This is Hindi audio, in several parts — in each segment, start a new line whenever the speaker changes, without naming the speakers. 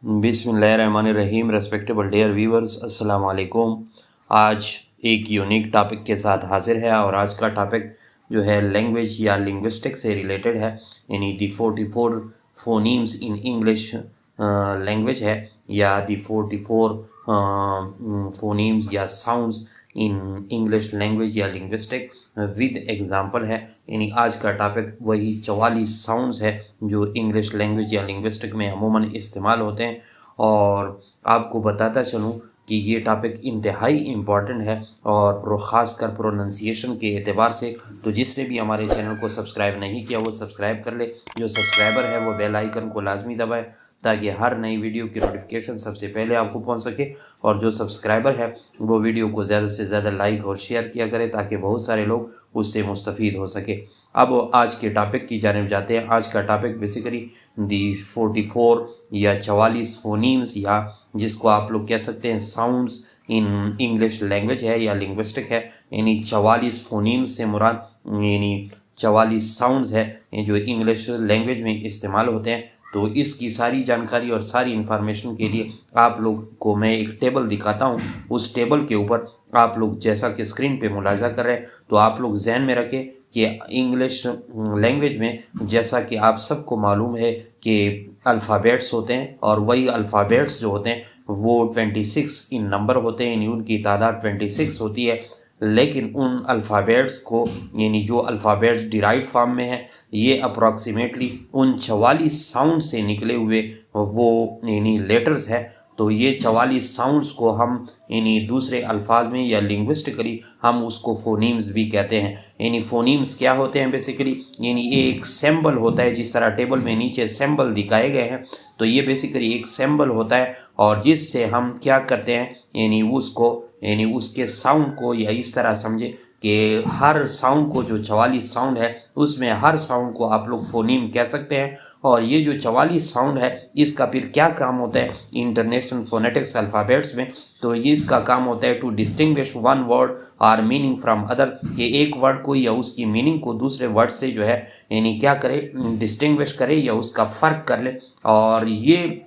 बिस्मिल्लाहिर्रहमानिर्रहीम। रेस्पेक्टेबल डियर व्यूवर्स, अस्सलाम वालेकुम। आज एक यूनिक टॉपिक के साथ हाजिर है और आज का टॉपिक जो है लैंग्वेज या लिंग्विस्टिक से रिलेटेड है, यानी दी 44 फोनीम्स इन इंग्लिश लैंग्वेज है या दी 44 फोनीम्स या साउंड्स इन इंग्लिश लैंग्वेज या लिंग्विस्टिक विद एग्जांपल है। यानी आज का टॉपिक वही 44 साउंड्स है जो इंग्लिश लैंग्वेज या लिंग्विस्टिक में अमूमन इस्तेमाल होते हैं। और आपको बताता चलूँ कि ये टॉपिक इंतहाई इम्पॉर्टेंट है और ख़ासकर प्रोनंसिएशन के एतबार से। तो जिसने भी हमारे चैनल को सब्सक्राइब नहीं किया वो सब्सक्राइब कर ले, जो सब्सक्राइबर है वो बेल आइकन को लाजमी दबाए ताकि हर नई वीडियो की नोटिफिकेशन सबसे पहले आपको पहुंच सके। और जो सब्सक्राइबर है वो वीडियो को ज़्यादा से ज़्यादा लाइक और शेयर किया करें ताकि बहुत सारे लोग उससे मुस्तफ़ीद हो सके। अब आज के टॉपिक की जानिब जाते हैं। आज का टॉपिक बेसिकली दी 44 या 44 फोनीम्स या जिसको आप लोग कह सकते हैं साउंड्स इन इंग्लिश लैंग्वेज है या लिंग्विस्टिक है। यानी 44 फोनीम्स से मुराद यानी 44 साउंड्स है जो इंग्लिश लैंग्वेज में इस्तेमाल होते हैं। तो इसकी सारी जानकारी और सारी इन्फॉर्मेशन के लिए आप लोग को मैं एक टेबल दिखाता हूँ। उस टेबल के ऊपर आप लोग जैसा कि स्क्रीन पे मुलाजा कर रहे हैं तो आप लोग जहन में रखें कि इंग्लिश लैंग्वेज में जैसा कि आप सबको मालूम है कि अल्फ़ाबेट्स होते हैं और वही अल्फ़ाबेट्स जो होते हैं वो 26 इन नंबर होते हैं, यानी उनकी तादाद 26 होती है। लेकिन उन अल्फ़ाबेट्स को यानी जो अल्फ़ाबेट्स डिराइव फॉर्म में है ये अप्रॉक्सीमेटली उन 44 साउंड से निकले हुए वो यानी लेटर्स है। तो ये 44 साउंड्स को हम यानी दूसरे अल्फाज में या लिंग्विस्टिकली हम उसको फोनीम्स भी कहते हैं। यानी फोनीम्स क्या होते हैं बेसिकली, यानी एक सिंबल होता है, जिस तरह टेबल में नीचे सिंबल दिखाए गए हैं तो ये बेसिकली एक सिंबल होता है और जिससे हम क्या करते हैं यानी उसको यानी उसके साउंड को या इस तरह समझे कि हर साउंड को जो 44 साउंड है उसमें हर साउंड को आप लोग फोनीम कह सकते हैं। और ये जो 44 साउंड है इसका फिर क्या काम होता है इंटरनेशनल फोनेटिक्स अल्फ़ाबेट्स में, तो ये इसका काम होता है टू डिस्टिंग्विश वन वर्ड और मीनिंग फ्रॉम अदर, कि एक वर्ड को या उसकी मीनिंग को दूसरे वर्ड से जो है यानी क्या करे डिस्टिंग्विश करे या उसका फ़र्क कर ले। और ये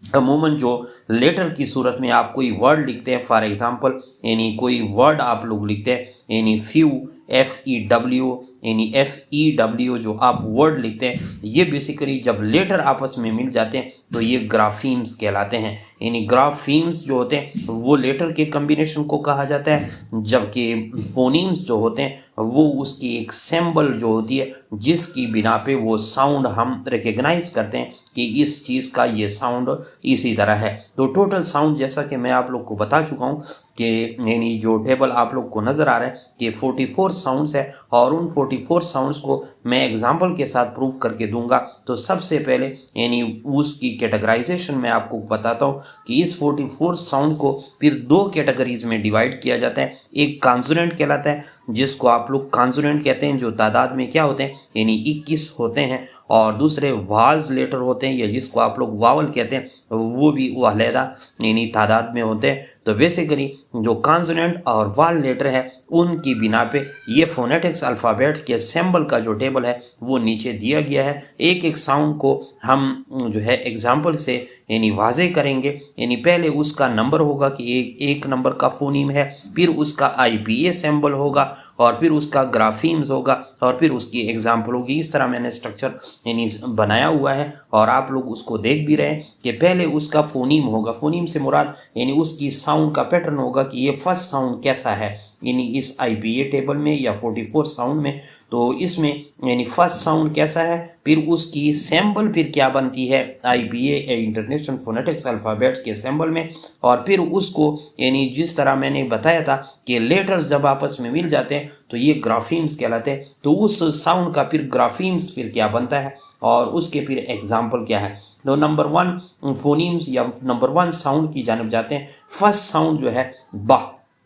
अमूमन जो लेटर की सूरत में आप कोई वर्ड लिखते हैं, फॉर एग्जांपल यानी कोई वर्ड आप लोग लिखते हैं यानी फ्यू FEW यानी FEW जो आप वर्ड लिखते हैं ये बेसिकली जब लेटर आपस में मिल जाते हैं तो ये ग्राफीम्स कहलाते हैं। यानी ग्राफीम्स जो होते हैं वो लेटर के कम्बिनेशन को कहा जाता है, जबकि फोनीम्स जो होते हैं वो उसकी एक सिंबल जो होती है जिसकी बिना पे वो साउंड हम रिकग्नाइज करते हैं कि इस चीज़ का ये साउंड इसी तरह है। तो टोटल साउंड जैसा कि मैं आप लोग को बता चुका हूँ कि यानी जो टेबल आप लोग को नज़र आ रहा है कि 44 साउंड्स है और उन 44 साउंड्स को मैं एग्जांपल के साथ प्रूफ करके दूंगा। तो सबसे पहले यानी उसकी कैटेगराइजेशन मैं आपको बताता हूँ कि इस 44 साउंड को फिर दो कैटेगरीज में डिवाइड किया जाता है। एक कॉन्सोनेंट कहलाता है जिसको आप लोग कॉन्सोनेंट कहते हैं जो तादाद में क्या होते हैं यानी 21 होते हैं, और दूसरे वाल्स लेटर होते हैं या जिसको आप लोग वावल कहते हैं वो भी अलहदा यानी तादाद में होते हैं। तो बेसिकली जो कॉन्सोनेंट और वाल लेटर है उनकी बिना पे ये फोनेटिक्स अल्फ़ाबेट के सिंबल का जो टेबल है वो नीचे दिया गया है। एक एक साउंड को हम जो है एग्जाम्पल से यानी वाजे करेंगे। यानी पहले उसका नंबर होगा कि एक नंबर का फोनीम है, फिर उसका IPA सिंबल होगा और फिर उसका ग्राफीम्स होगा और फिर उसकी एग्जाम्पल होगी। इस तरह मैंने स्ट्रक्चर यानी बनाया हुआ है और आप लोग उसको देख भी रहे हैं कि पहले उसका फोनीम होगा। फोनीम से मुराद यानी उसकी साउंड का पैटर्न होगा कि ये फर्स्ट साउंड कैसा है यानी इस IPA टेबल में या 44 साउंड में। तो इसमें यानी फर्स्ट साउंड कैसा है, फिर उसकी सिंबल फिर क्या बनती है IPA इंटरनेशनल फोनेटिक्स अल्फ़ाबेट्स के सिंबल में, और फिर उसको यानी जिस तरह मैंने बताया था कि लेटर्स जब आपस में मिल जाते हैं तो ये ग्राफीम्स कहलाते हैं। तो उस साउंड का फिर ग्राफीम्स फिर क्या बनता है और उसके फिर एग्जाम्पल क्या है। तो नंबर 1 फोनीम्स या नंबर 1 साउंड की जानब जाते हैं। फर्स्ट साउंड जो है बा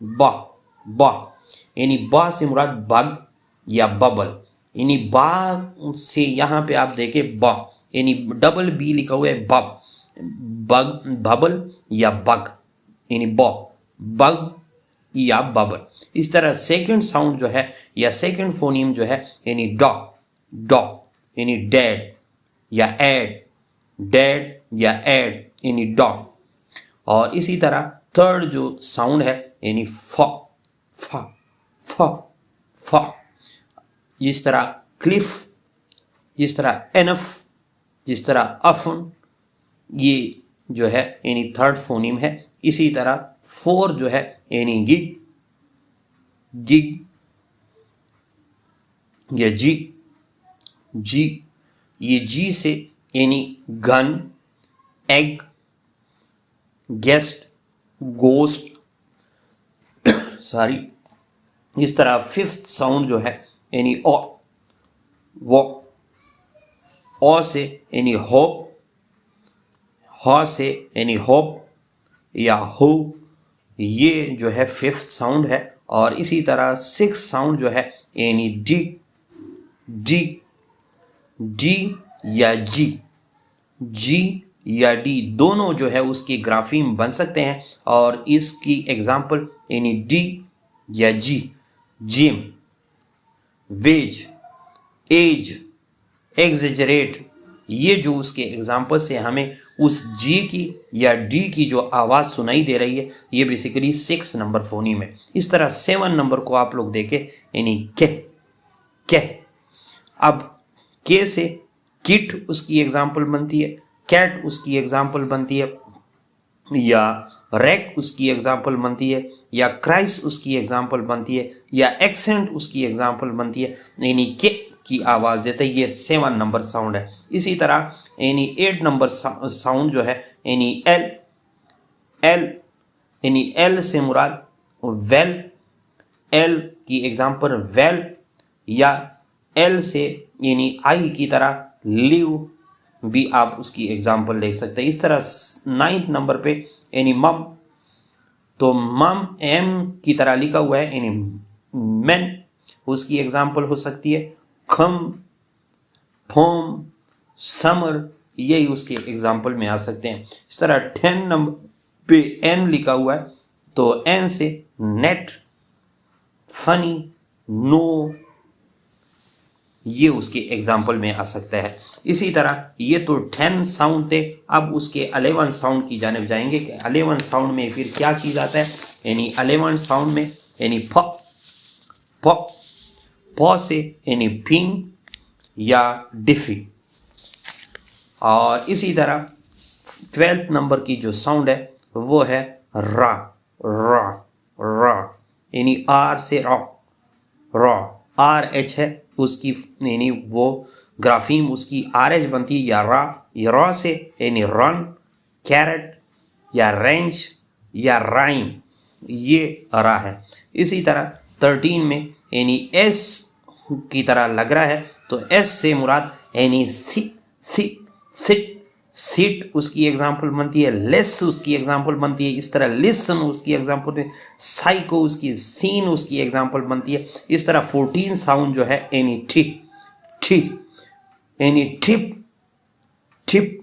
बा बा, यानी बा से मुराद बग या बबल, यानी बा से यहाँ पे आप देखें बा यानी डबल बी लिखा हुआ है बब, बग बबल या बग यानी बग या बबल। इस तरह सेकंड साउंड जो है या सेकंड फोनीम जो है यानी डॉ डॉ यानी डैड या एड, डेड या एड यानी डॉग। और इसी तरह थर्ड जो साउंड है यानी फ फ फ फ, जिस तरह क्लिफ, जिस तरह एनफ, जिस तरह अफन, ये जो है यानी थर्ड फोनीम है। इसी तरह फोर जो है यानी गिग, गिग या जी, जी, ये जी से यानी gun, egg, guest, ghost, sorry. इस तरह फिफ्थ साउंड जो है यानी ओ, वो, ओ से यानी होप, हो से यानी होप या हो, ये जो है फिफ्थ साउंड है। और इसी तरह सिक्स साउंड जो है यानी डी, डी, डी या जी, जी या डी दोनों जो है उसकी ग्राफीम बन सकते हैं। और इसकी एग्जांपल यानी डी या जी, जिम, वेज, एज, एग्जेजरेट, ये जो उसके एग्जांपल से हमें उस जी की या डी की जो आवाज़ सुनाई दे रही है, ये बेसिकली 6 नंबर फोनीम है। इस तरह 7 नंबर को आप लोग देखें यानी के। अब के से किट उसकी एग्जांपल बनती है, कैट उसकी एग्जांपल बनती है, या रैक उसकी एग्जांपल बनती है, या क्राइस उसकी एग्जांपल बनती है, या एक्सेंट उसकी एग्जांपल बनती है, यानी के की आवाज़ देते हैं। ये 7 नंबर साउंड है। इसी तरह यानी 8 नंबर साउंड जो है यानी एल, एल यानी एल से मुराद वेल, एल की एग्जांपल वेल, या एल से यानी आई की तरह लिव भी आप उसकी एग्जांपल ले सकते हैं। इस तरह 9th नंबर पे यानी मम, तो मम एम की तरह लिखा हुआ है यानी मैन, उसकी एग्जांपल हो सकती है खम, फोम, समर, यही उसके एग्जांपल में आ सकते हैं। इस तरह 10 नंबर पे एन लिखा हुआ है, तो एन से नेट, फनी, नो, ये उसके एग्जाम्पल में आ सकता है। इसी तरह ये तो 10 साउंड थे। अब उसके 11 साउंड की जानिब जाएंगे कि 11 साउंड में फिर क्या चीज़ आता है। यानी 11 साउंड में यानी फ, फ, फ से यानी फिंग या डिफी। और इसी तरह 12th नंबर की जो साउंड है वो है रा, रा, रा, यानी आर से रॉ, रॉ, आर एच है उसकी, यानी वो ग्राफीम उसकी आर एच बनती है, या रॉ से यानी रन, कैरेट, या रेंज, या राइम, ये रा है। इसी तरह 13 में यानी एस की तरह लग रहा है, तो एस से मुराद यानी सीट उसकी एग्जांपल बनती है, लेस उसकी एग्जांपल बनती है। इस तरह लिसन उसकी एग्जांपल है, साइको उसकी, सीन उसकी एग्जांपल बनती है। इस तरह 14 साउंड जो है यानी ठी यानी टिप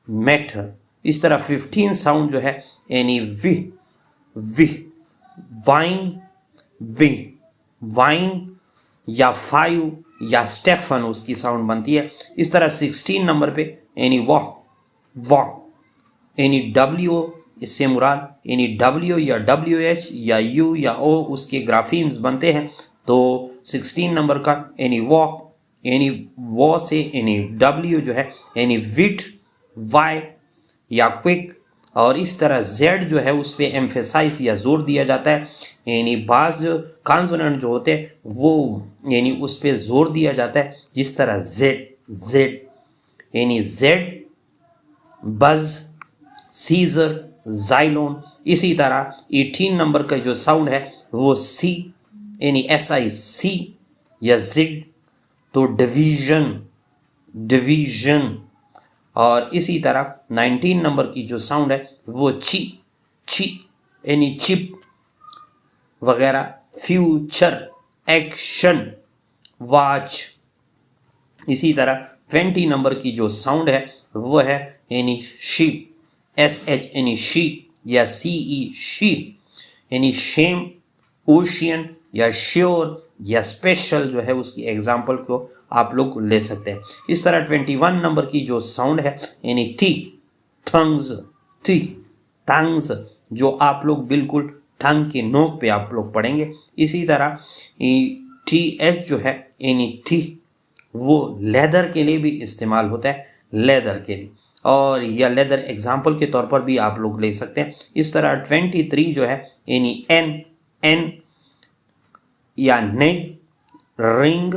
मैटर। इस तरह 15 साउंड जो है यानी वी वाइन, या फाइव, या स्टेफन उसकी साउंड बनती है। इस तरह 16 नंबर पे यानी वॉक यानी डब्ल्यू, इससे मुराद यानी डब्ल्यू या डब्ल्यू एच या यू या ओ उसके ग्राफीम्स बनते हैं। तो 16 नंबर का यानी वॉक यानी वो से यानी डब्ल्यू जो है यानी विट, वाई या क्विक। और इस तरह जेड जो है उस पर एम्फेसाइज या जोर दिया जाता है, यानी बाज कॉन्सोनेंट जो होते हैं वो यानी उस पर जोर दिया जाता है। जिस तरह जेड यानी जेड, बज, सीजर, जाइलोन। इसी तरह 18 नंबर का जो साउंड है वो सी यानी SIC या जिड, तो डिवीजन। और इसी तरह 19 नंबर की जो साउंड है वो ची यानी चिप वगैरह, फ्यूचर, एक्शन, वॉच। इसी तरह 20 नंबर की जो साउंड है वो है यानी शीप, SH यानी शीप, या CE शीप, यानी शेम, ओशियन, या श्योर, या स्पेशल जो है उसकी एग्जाम्पल को आप लोग ले सकते हैं। इस तरह 21 नंबर की जो साउंड है यानी थी, थंग्स, थी, टंग्स, जो आप लोग बिल्कुल टंग के नोक पे आप लोग पढ़ेंगे। इसी तरह TH जो है यानी थी, वो लेदर के लिए भी इस्तेमाल होता है, लेदर के लिए, और या लेदर एग्जाम्पल के तौर पर भी आप लोग ले सकते हैं। इस तरह 23 जो है यानी एन या नहीं, रिंग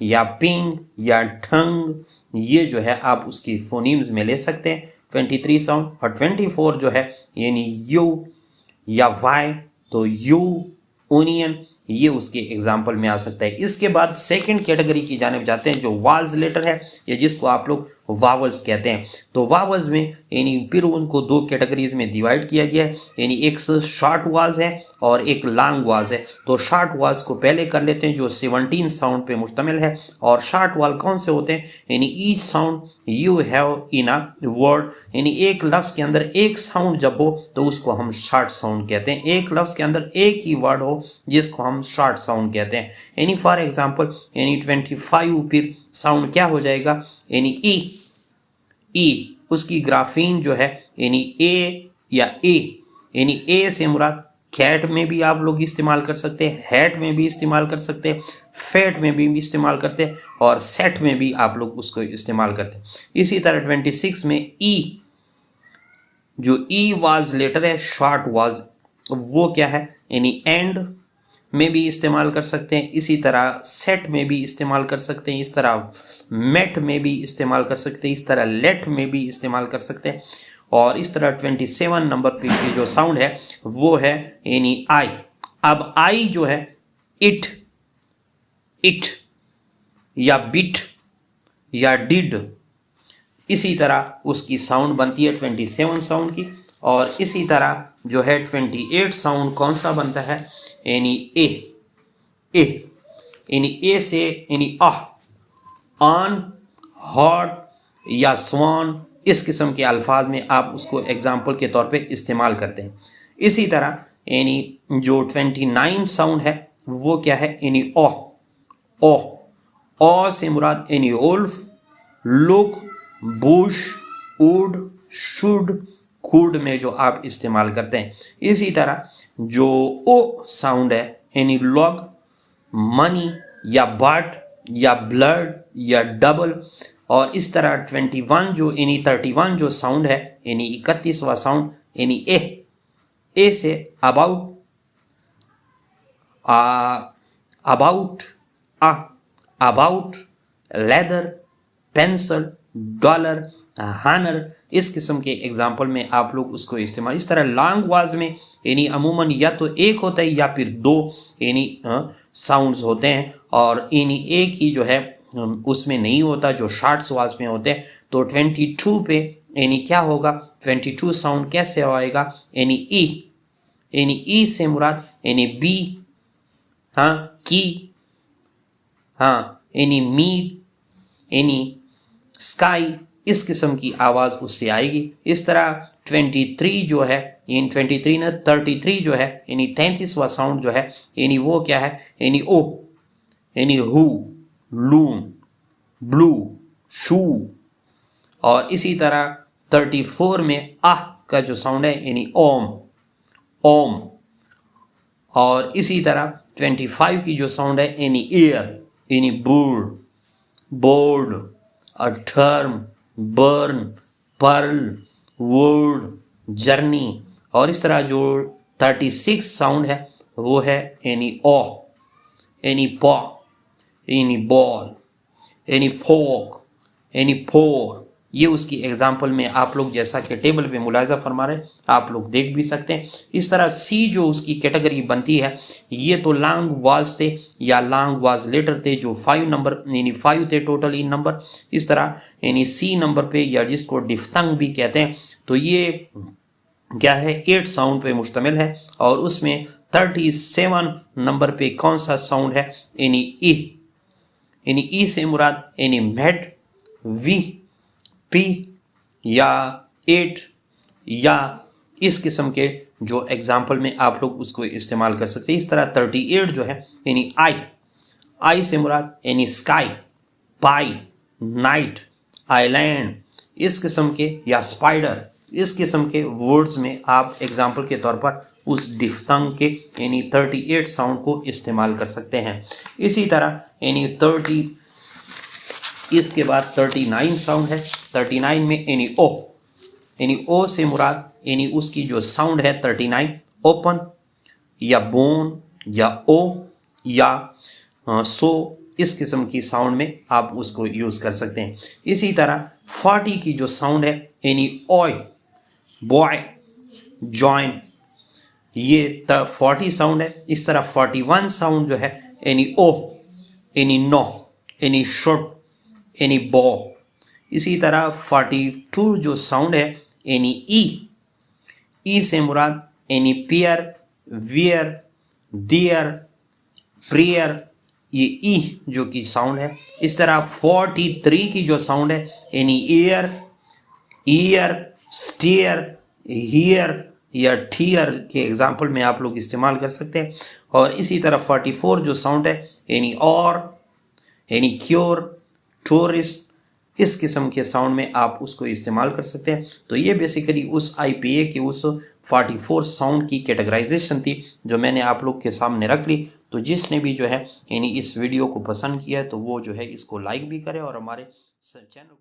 या पिंग या ठंग, ये जो है आप उसकी फोनीम्स में ले सकते हैं 23 साउंड। और 24 जो है यानी यू या वाई, तो यू, ओनियन, ये उसके एग्जाम्पल में आ सकता है। इसके बाद सेकंड कैटेगरी की जानिब जाते हैं, जो वावल्स लेटर है या जिसको आप लोग वावल्स कहते हैं। तो वावल्स में यानी फिर उनको दो कैटेगरीज में डिवाइड किया गया है, यानी एक शॉर्ट वाज है और एक लॉन्ग वाज है। तो शॉर्ट वाज को पहले कर लेते हैं, जो 17 साउंड पे मुश्तमिल है। और शॉर्ट वाल कौन से होते हैं, यानी each sound you have in a word, यानी एक लफ्ज़ के अंदर एक साउंड जब हो तो उसको हम शॉर्ट साउंड कहते हैं। एक लफ्ज़ के अंदर एक ही वर्ड हो जिसको हम शॉर्ट साउंड कहते हैं। यानी फॉर एग्जांपल यानी 25 फिर साउंड क्या हो जाएगा, यानी ई, उसकी ग्राफीन जो है यानी ए या ए, यानी ए से मुराद कैट में भी आप लोग इस्तेमाल कर सकते हैं, हैट में भी इस्तेमाल कर सकते हैं, फैट में भी इस्तेमाल करते हैं, और सेट में भी आप लोग उसको इस्तेमाल करते हैं। इसी तरह 26 में ई, जो ई वाज लेटर है, शॉर्ट वाज, वो क्या है, यानी एंड में भी इस्तेमाल कर सकते हैं, इसी तरह सेट में भी इस्तेमाल कर सकते हैं, इस तरह मेट में भी इस्तेमाल कर सकते हैं, इस तरह लेट में भी इस्तेमाल कर सकते हैं। और इस तरह 27 नंबर पे की जो साउंड है वो है यानी आई। अब आई जो है इट या बिट या डिड, इसी तरह उसकी साउंड बनती है 27 साउंड की। और इसी तरह जो है 28 साउंड कौन सा बनता है, यानी ए, यानी ए से यानी ऑन, हॉट या स्वान, इस किस्म के अल्फाज में आप उसको एग्जाम्पल के तौर पे इस्तेमाल करते हैं। इसी तरह यानी जो 29 साउंड है वो क्या है, यानी ओ से मुराद यानी wolf, look, bush, wood, should, could में जो आप इस्तेमाल करते हैं। इसी तरह जो ओ साउंड है यानी लॉग, मनी या बट या ब्लड या डबल। और इस तरह 21 जो यानी 31 जो साउंड है यानी 31वां साउंड यानी ए से about, leather, pencil, dollar, honour, इस किस्म के एग्जाम्पल में आप लोग उसको इस्तेमाल। इस तरह लॉन्ग वाज में यानी अमूमन या तो एक होता है या फिर दो यानी साउंड्स होते हैं, और यानी एक ही जो है उसमें नहीं होता, जो शॉर्ट वाज में होते हैं। तो 22 पे यानी क्या होगा, 22 साउंड कैसे आएगा, यानी ई से मुराद यानी बी, की, यानी मीट, यानी स्काई, इस किस्म की आवाज़ उससे आएगी। इस तरह 23 जो है यानी 23 ना 33 जो है यानी 33वां साउंड जो है यानी वो क्या है, यानी ओ, यानी हु, लून, ब्लू, शू। और इसी तरह 34 में आह का जो साउंड है यानी ओम। और इसी तरह 25 की जो साउंड है यानी एयर, यानी board, a term, burn, pearl, word, journey. और इस तरह जो 36 साउंड है वो है यानी यानी पॉ, यानी बॉल, यानी फोक, यानी फोर। ये उसकी एग्जाम्पल में आप लोग जैसा कि टेबल पे मुलाहिजा फरमा रहे हैं आप लोग देख भी सकते हैं। इस तरह सी जो उसकी कैटेगरी बनती है, ये तो लॉन्ग वाज थे या लॉन्ग वाज लेटर थे, जो 5 नंबर यानी 5 थे टोटल इन नंबर। इस तरह यानी सी नंबर पे या जिसको डिफ्तंग भी कहते हैं, तो ये क्या है 8 साउंड पे मुश्तमिल है। और उसमें 37 नंबर पे कौन सा साउंड है, यानी ई से मुराद यानी मेड, वी, पी या 8 या इस किस्म के जो एग्जाम्पल में आप लोग उसको इस्तेमाल कर सकते हैं। इस तरह 38 जो है यानी आई से मुराद यानी स्काई, पाई, नाइट, आइलैंड, इस किस्म के, या स्पाइडर, इस किस्म के वर्ड्स में आप एग्जाम्पल के तौर पर उस डिफ्थंग के यानी 38 साउंड को इस्तेमाल कर सकते हैं। इसी तरह यानी 30, इसके बाद 39 साउंड है। 39 में यानी ओ से मुराद यानी उसकी जो साउंड है 39 ओपन या बोन या ओ या सो, इस किस्म की साउंड में आप उसको यूज़ कर सकते हैं। इसी तरह 40 की जो साउंड है यानी ओय, बॉय, जॉइन, ये 40 साउंड है। इस तरह 41 साउंड जो है यानी ओ, यानी नो, यानी शुड, यानी बो। इसी तरह 42 जो साउंड है यानी ई से मुराद यानी पियर, वियर, दियर, प्रियर, ये ई जो की साउंड है। इस तरह 43 की जो साउंड है यानी ईयर, ईयर, स्टीयर, हियर या ठीयर के एग्जाम्पल में आप लोग इस्तेमाल कर सकते हैं। और इसी तरह 44 जो साउंड है यानी और, यानी क्योर, टूरिस्ट, इस किस्म के साउंड में आप उसको इस्तेमाल कर सकते हैं। तो ये बेसिकली उस IPA के उस 44 साउंड की कैटेगराइजेशन थी जो मैंने आप लोग के सामने रख ली। तो जिसने भी जो है यानी इस वीडियो को पसंद किया तो वो जो है इसको लाइक भी करे और हमारे चैनल को